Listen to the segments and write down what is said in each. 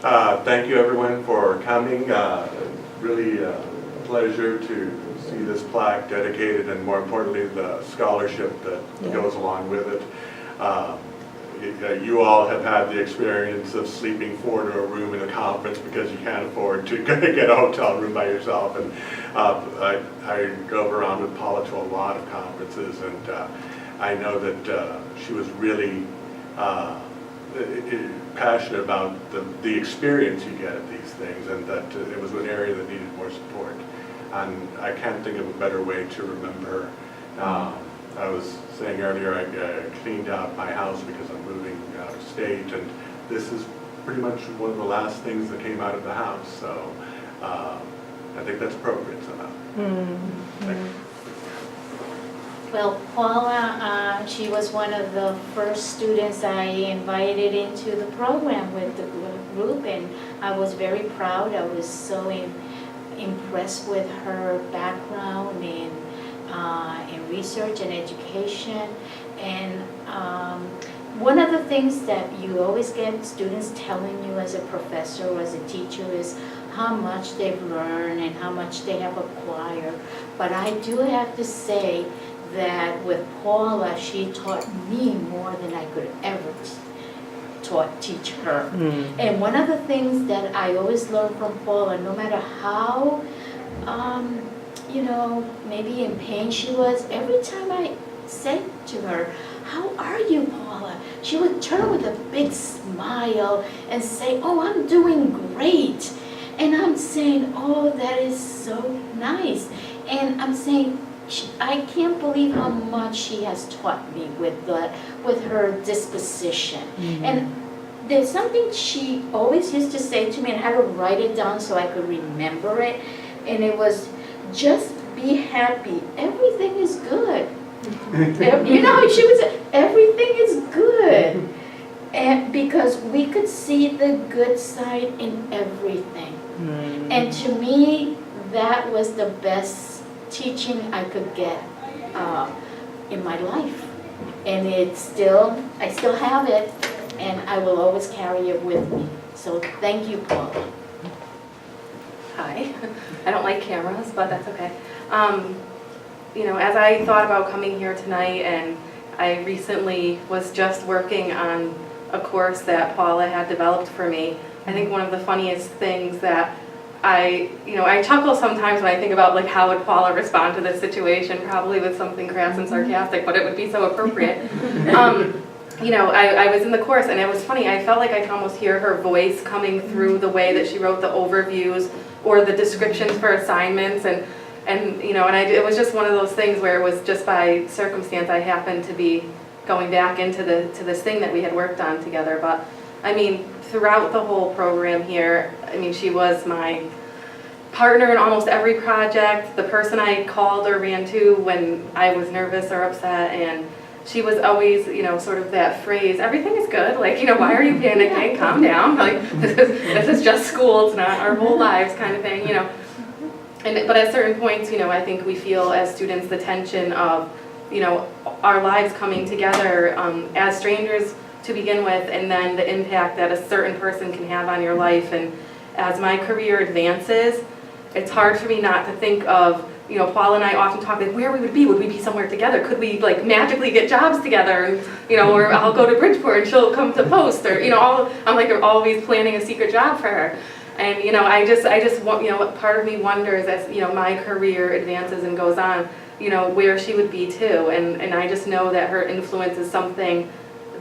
Thank you everyone for coming. Really a pleasure to see this plaque dedicated, and more importantly the scholarship that goes along with it. You all have had the experience of sleeping 4 to a room in a conference because you can't afford to get a hotel room by yourself. And I go around with Paula to a lot of conferences, and I know that she was really passionate about the experience you get at these things, and that it was an area that needed more support. And I can't think of a better way to remember her. I was saying earlier, I cleaned out my house because I'm moving out of state, and this is pretty much one of the last things that came out of the house. So I think that's appropriate somehow. Thank you. Well, Paula, she was one of the first students I invited into the program with the group, and I was very proud. I was so impressed with her background in research and education. And one of the things that you always get students telling you as a professor or as a teacher is how much they've learned and how much they have acquired. But I do have to say that with Paula, she taught me more than I could ever teach her. And one of the things that I always learn from Paula, no matter how, you know, maybe in pain she was, every time I said to her, "How are you, Paula?" she would turn with a big smile and say, "Oh, I'm doing great." And I'm saying, "Oh, that is so nice." And I'm saying, I can't believe how much she has taught me with her disposition. And there's something she always used to say to me, and I had to write it down so I could remember it, and it was, "Just be happy. Everything is good." You know, she would say, "Everything is good." And because we could see the good side in everything. And to me, that was the best teaching I could get in my life. And I still have it, and I will always carry it with me. So thank you, Paula. Hi. I don't like cameras, but that's okay. You know, as I thought about coming here tonight, and I recently was just working on a course that Paula had developed for me, I think one of the funniest things that I chuckle sometimes when I think about, like, how would Paula respond to this situation, probably with something crass and sarcastic, but it would be so appropriate. You know, I was in the course, and it was funny, I felt like I could almost hear her voice coming through the way that she wrote the overviews or the descriptions for assignments, and you know, and it was just one of those things where it was just by circumstance I happened to be going back into this thing that we had worked on together. But I mean, throughout the whole program here, I mean, she was my partner in almost every project, the person I called or ran to when I was nervous or upset, and she was always, you know, sort of that phrase, "Everything is good," like, you know, "Why are you panicking? Calm down. Like, this is just school, it's not our whole lives," kind of thing, you know. But at certain points, you know, I think we feel as students the tension of, you know, our lives coming together as strangers to begin with, and then the impact that a certain person can have on your life. And as my career advances, it's hard for me not to think of, you know, Paula and I often talk like where we would be. Would we be somewhere together? Could we, like, magically get jobs together? And, you know, or I'll go to Bridgeport and she'll come to Post, or, you know, I'm like always planning a secret job for her. And, you know, I just want, you know, part of me wonders as, you know, my career advances and goes on, you know, where she would be too. And I just know that her influence is something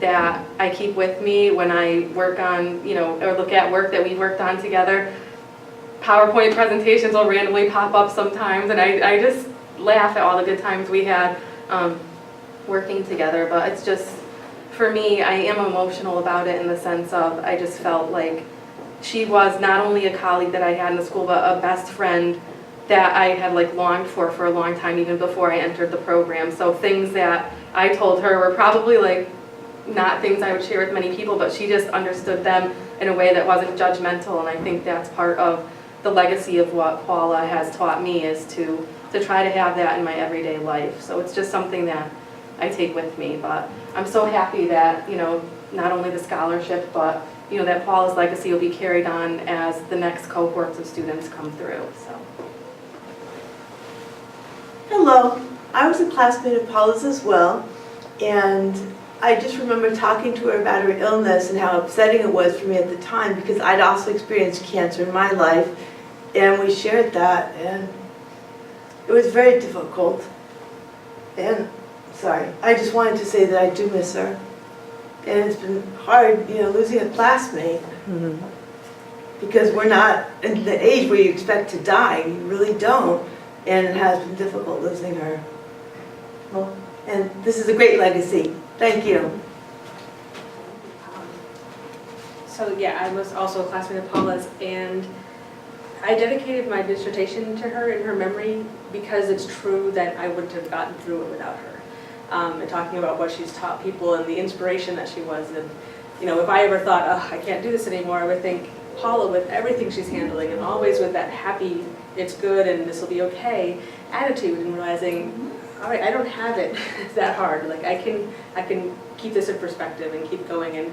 that I keep with me when I work on, you know, or look at work that we've worked on together. PowerPoint presentations will randomly pop up sometimes, and I just laugh at all the good times we had working together. But it's just, for me, I am emotional about it in the sense of I just felt like she was not only a colleague that I had in the school, but a best friend that I had, like, longed for a long time, even before I entered the program. So things that I told her were probably, like, not things I would share with many people, but she just understood them in a way that wasn't judgmental. And I think that's part of the legacy of what Paula has taught me, is to try to have that in my everyday life. So it's just something that I take with me. But I'm so happy that, you know, not only the scholarship, but that Paula's legacy will be carried on as the next cohorts of students come through. So. Hello, I was a classmate of Paula's as well, and I just remember talking to her about her illness and how upsetting it was for me at the time, because I'd also experienced cancer in my life, and we shared that, and it was very difficult. And sorry, I just wanted to say that I do miss her. And it's been hard, losing a classmate, because we're not in the age where you expect to die. You really don't. And it has been difficult losing her. Well, and this is a great legacy. Thank you. So yeah, I was also a classmate of Paula's, and I dedicated my dissertation to her in her memory because it's true that I wouldn't have gotten through it without her. And talking about what she's taught people and the inspiration that she was. And if I ever thought, oh, I can't do this anymore, I would think Paula, with everything she's handling and always with that happy, it's good and this will be okay attitude, and realizing, all right, I don't have it that hard. Like I can keep this in perspective and keep going. And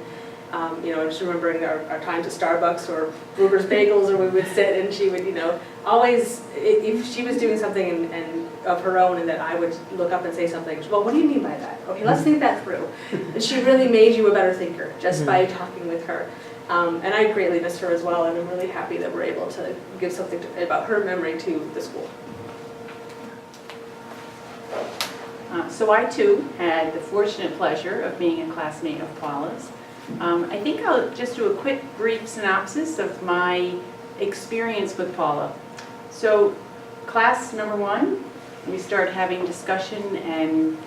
just remembering our times at Starbucks or Ruger's Bagels, or we would sit and she would, always, if she was doing something and of her own, and that I would look up and say something, well, what do you mean by that? Okay, let's think that through. And she really made you a better thinker just by talking with her. And I greatly miss her as well, and I'm really happy that we're able to give something about her memory to the school. So I too had the fortunate pleasure of being a classmate of Paula's. I think I'll just do a quick brief synopsis of my experience with Paula. So class number 1, we started having discussion, and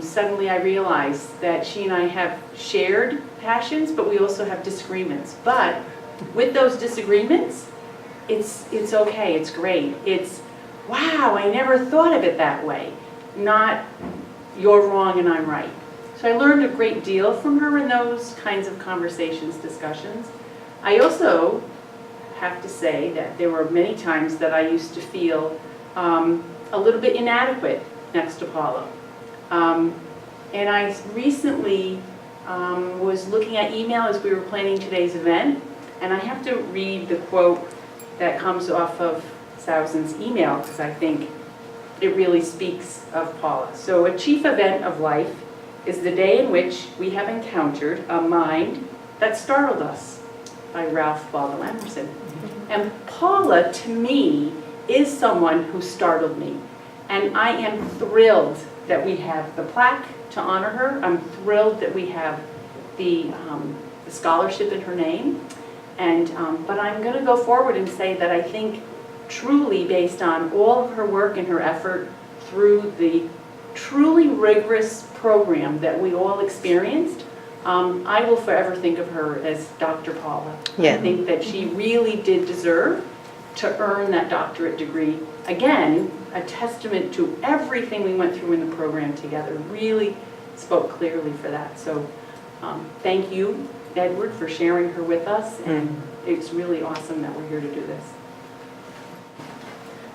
suddenly I realized that she and I have shared passions, but we also have disagreements. But with those disagreements, it's okay, it's great. It's, wow, I never thought of it that way. Not, you're wrong and I'm right. So I learned a great deal from her in those kinds of conversations, discussions. I also have to say that there were many times that I used to feel a little bit inadequate next to Paula. And I recently was looking at email as we were planning today's event, and I have to read the quote that comes off of Sousan's email, because I think it really speaks of Paula. So, a chief event of life is the day in which we have encountered a mind that startled us, by Ralph Waldo Emerson. And Paula, to me, is someone who startled me. And I am thrilled that we have the plaque to honor her. I'm thrilled that we have the scholarship in her name. And but I'm going to go forward and say that I think truly, based on all of her work and her effort through the truly rigorous program that we all experienced, I will forever think of her as Dr. Paula. Yeah. I think that she really did deserve to earn that doctorate degree. Again, a testament to everything we went through in the program together. Really spoke clearly for that. So thank you, Edward, for sharing her with us, and it's really awesome that we're here to do this.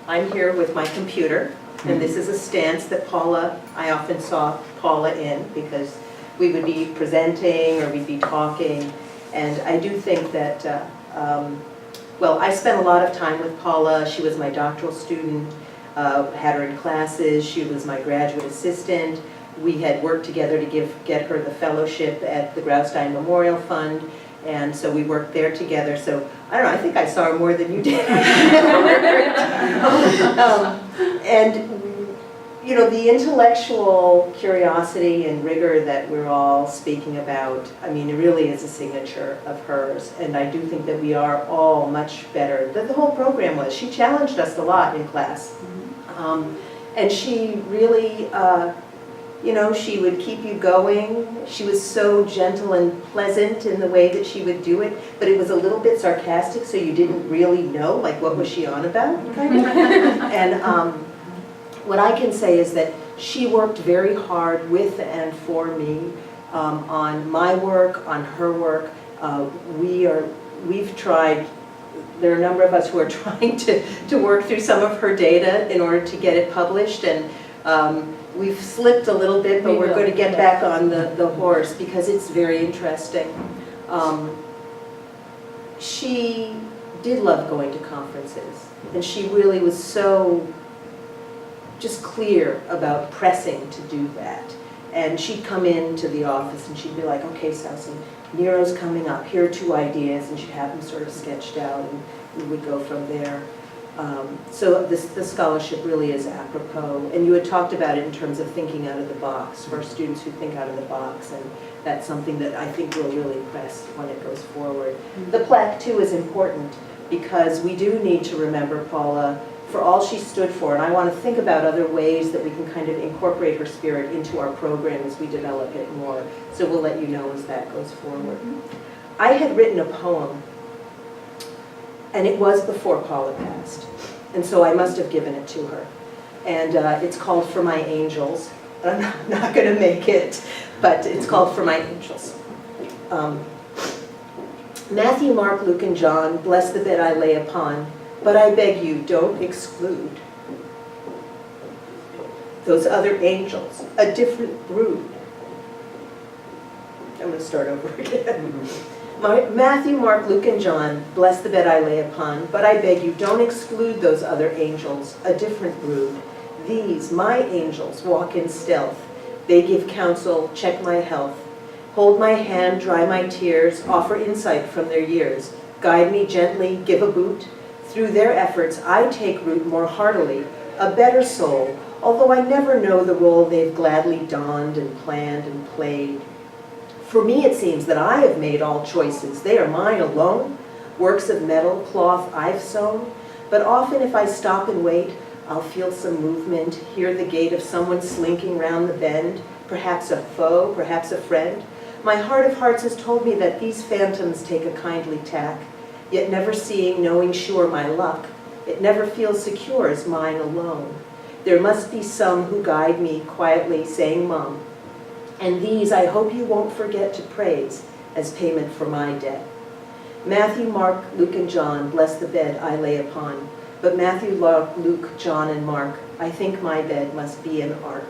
I'm here with my computer, and this is a stance that I often saw Paula in, because we would be presenting or we'd be talking, and I do think that, well, I spent a lot of time with Paula. She was my doctoral student, had her in classes. She was my graduate assistant. We had worked together to get her the fellowship at the Graustein Memorial Fund, and so we worked there together. So I don't know, I think I saw her more than you did. And the intellectual curiosity and rigor that we're all speaking about, I mean, it really is a signature of hers. And I do think that we are all much better. The whole program was. She challenged us a lot in class. And she really, she would keep you going. She was so gentle and pleasant in the way that she would do it, but it was a little bit sarcastic, so you didn't really know, like, what was she on about, kind of. And what I can say is that she worked very hard with and for me on my work, on her work. We've tried, there are a number of us who are trying to work through some of her data in order to get it published, and We've slipped a little bit, but We we're will, going to get yes. back on the horse because it's very interesting. She did love going to conferences, and she really was so just clear about pressing to do that. And she'd come into the office and she'd be like, okay, Sousie, Nero's coming up, here are 2 ideas, and she'd have them sort of sketched out, and we would go from there. So the scholarship really is apropos, and you had talked about it in terms of thinking out of the box, for students who think out of the box, and that's something that I think will really press when it goes forward. The plaque, too, is important, because we do need to remember Paula for all she stood for, and I want to think about other ways that we can kind of incorporate her spirit into our program as we develop it more. So we'll let you know as that goes forward. I had written a poem, and it was before Paula passed, and so I must have given it to her. And it's called For My Angels. I'm not going to make it, but it's called For My Angels. Matthew, Mark, Luke, and John, bless the bed I lay upon, but I beg you, don't exclude those other angels, a different brood. I'm going to start over again. Matthew, Mark, Luke, and John, bless the bed I lay upon, but I beg you, don't exclude those other angels, a different brood. These, my angels, walk in stealth. They give counsel, check my health. Hold my hand, dry my tears, offer insight from their years. Guide me gently, give a boot. Through their efforts, I take root more heartily, a better soul, although I never know the role they've gladly donned and planned and played. For me, it seems that I have made all choices. They are mine alone, works of metal, cloth I've sewn. But often if I stop and wait, I'll feel some movement, hear the gait of someone slinking round the bend, perhaps a foe, perhaps a friend. My heart of hearts has told me that these phantoms take a kindly tack, yet never seeing, knowing sure my luck, it never feels secure as mine alone. There must be some who guide me quietly, saying, Mom, and these I hope you won't forget to praise as payment for my debt. Matthew, Mark, Luke, and John, bless the bed I lay upon. But Matthew, Luke, John, and Mark, I think my bed must be an ark.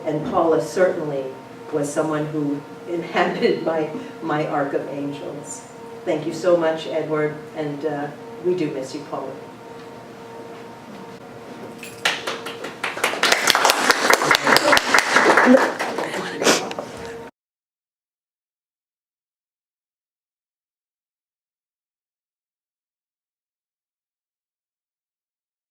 And Paula certainly was someone who inhabited my ark of angels. Thank you so much, Edward, and we do miss you, Paula.